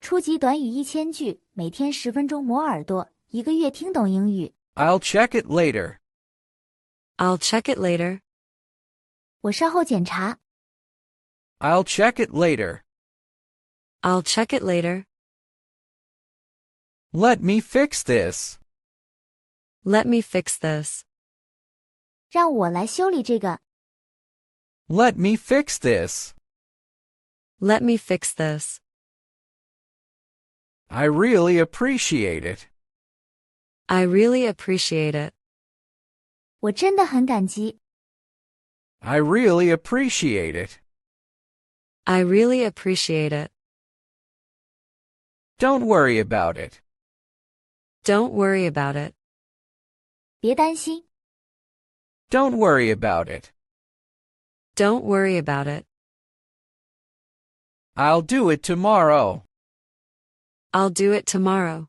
初级短语1000句，每天10分钟磨耳朵，一个月听懂英语。I'll check it later. I'll check it later. 我稍后检查。I'll check it later. I'll check it later. Let me fix this. Let me fix this. 让我来修理这个。Let me fix this. Let me fix this. I really appreciate it. I really appreciate it. 我真的很感激。I really appreciate it. I really appreciate it. Don't worry about it. Don't worry about it. 别担心。Don't worry about it. Don't worry about it. I'll do it tomorrow. I'll do it tomorrow.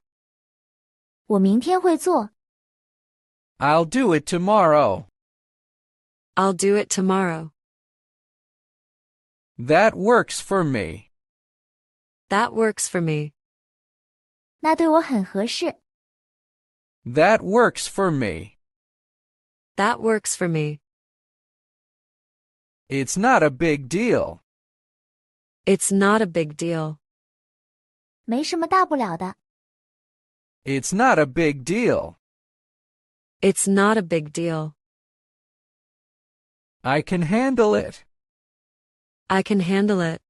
我明天会做。I'll do it tomorrow. I'll do it tomorrow. That works for me. That works for me. 那对我很合适。That works for me. That works for me. It's not a big deal. It's not a big deal. 没什么大不了的。It's not a big deal. It's not a big deal. I can handle it. I can handle it.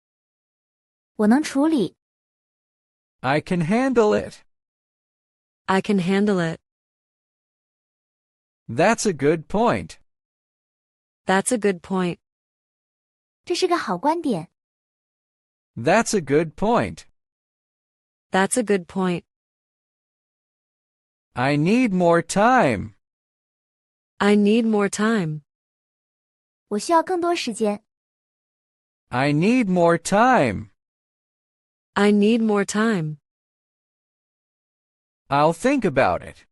我能处理。I can handle it. I can handle it. That's a good point. That's a good point. 这是个好观点。That's a good point. That's a good point. I need more time. I need more time. 我需要更多时间。I need more time. I need more time. I'll think about it.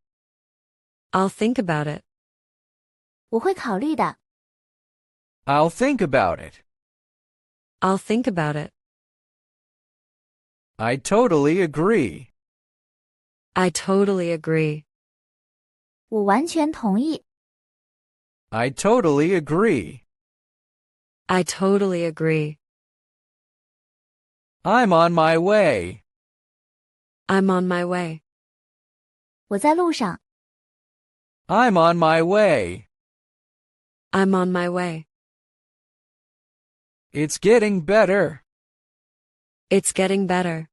I'll think about it. 我会考虑的。I'll think about it. I'll think about it. I totally agree. I totally agree. 我完全同意。I totally agree. I totally agree. I'm on my way. I'm on my way. 我在路上。I'm on my way. I'm on my way. It's getting better. It's getting better.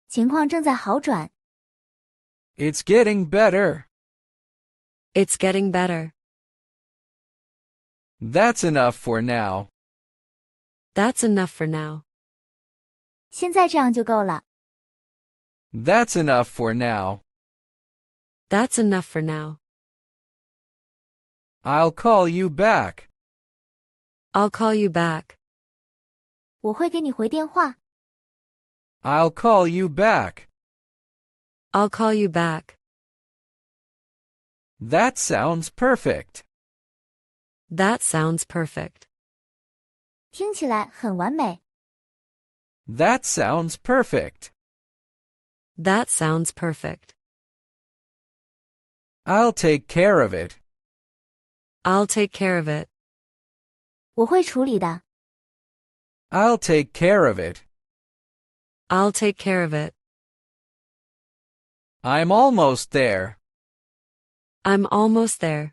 情况正在好转。It's getting better. It's getting better. That's enough for now. That's enough for now. 现在这样就够了。That's enough for now. That's enough for now. I'll call you back. I'll call you back. 我会给你回电话。I'll call you back. I'll call you back. That sounds perfect. That sounds perfect. 听起来很完美。That sounds perfect. That sounds perfect. I'll take care of it. I'll take care of it. 我会处理的。I'll take care of it. I'll take care of it. I'm almost there. I'm almost there.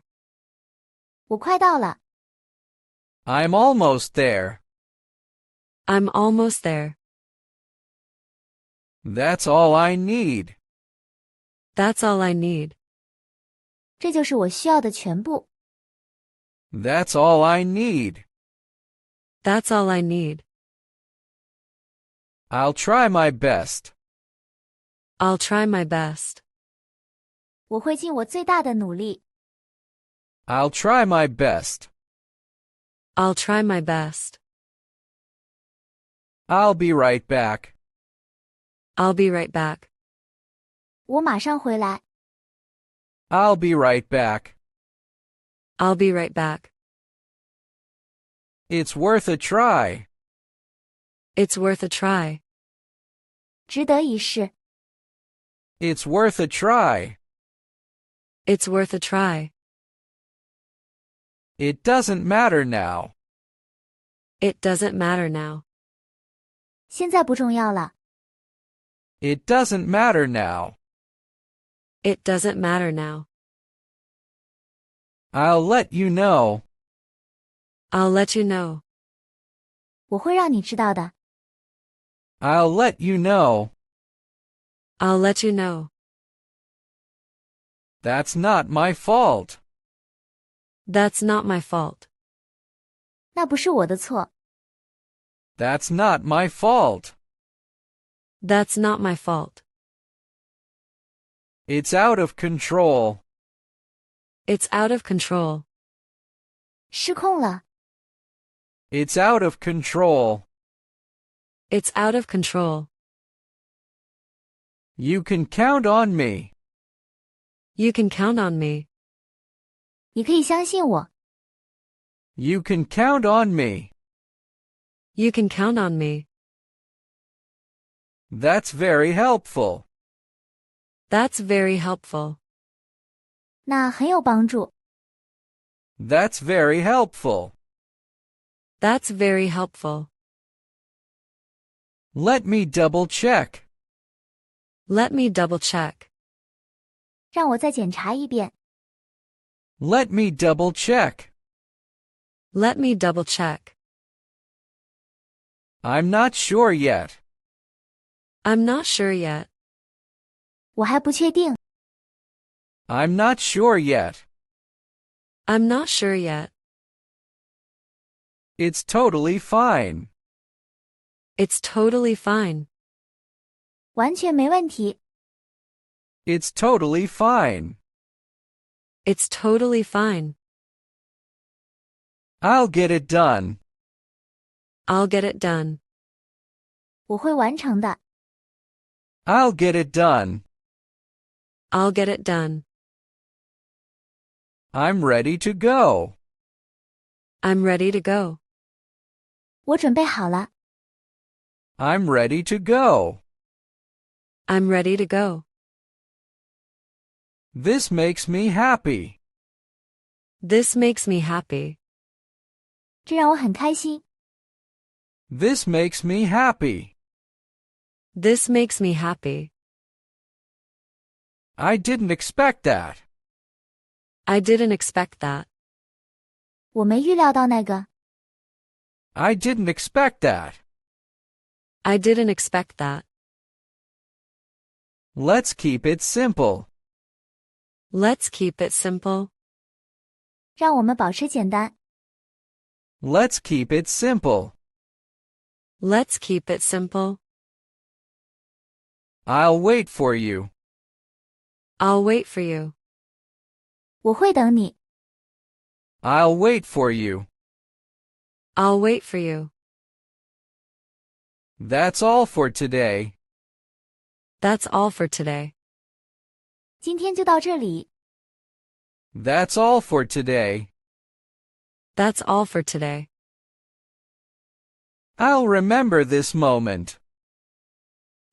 我快到了。I'm almost there. I'm almost there. That's all I need. That's all I need. 这就是我需要的全部。That's all I need. That's all I need. I'll try my best. I'll try my best. 我会尽我最大的努力。I'll try my best. I'll try my best. I'll be right back. I'll be right back. 我马上回来。I'll be right back. I'll be right back. It's worth a try. It's worth a try. 值得一试。It's worth a try. It's worth a try. It doesn't matter now. It doesn't matter now. 现在不重要了。It doesn't matter now. It doesn't matter now. I'll let you know. I'll let you know. 我会让你知道的。I'll let you know. I'll let you know. That's not my fault. That's not my fault. 那不是我的错。That's not my fault. That's not my fault. It's out of control. It's out of control. 失控了。It's out of control. It's out of control. You can count on me. You can count on me. 你可以相信我。You can count on me. You can count on me. That's very helpful. That's very helpful. 那很有帮助。That's very helpful. That's very helpful. Let me double check. Let me double check. 让我再检查一遍。Let me double check. Let me double check. I'm not sure yet. I'm not sure yet. 我还不确定。I'm not sure yet. I'm not sure yet. It's totally fine. It's totally fine. 完全没问题。It's totally fine. It's totally fine. I'll get it done. I'll get it done. 我会完成的。I'll get it done. I'll get it done. I'm ready to go. I'm ready to go. 我准备好了。I'm ready to go. I'm ready to go. This makes me happy. This makes me happy. 这让我很开心。This makes me happy. This makes me happy. I didn't expect that. I didn't expect that. 我没预料到那个。I didn't expect that. I didn't expect that. Let's keep it simple. Let's keep it simple. 让我们保持简单。Let's keep it simple. Let's keep it simple. I'll wait for you. I'll wait for you. 我会等你。I'll wait for you. I'll wait for you. That's all for today. That's all for today. 今天就到这里。That's all for today. That's all for today. I'll remember this moment.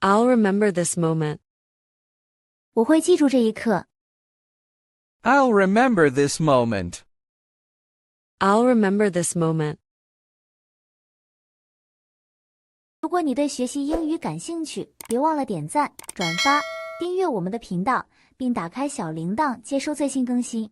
I'll remember this moment. 我会记住这一刻。I'll remember this moment. I'll remember this moment. 如果你对学习英语感兴趣，别忘了点赞、转发、订阅我们的频道，并打开小铃铛接收最新更新。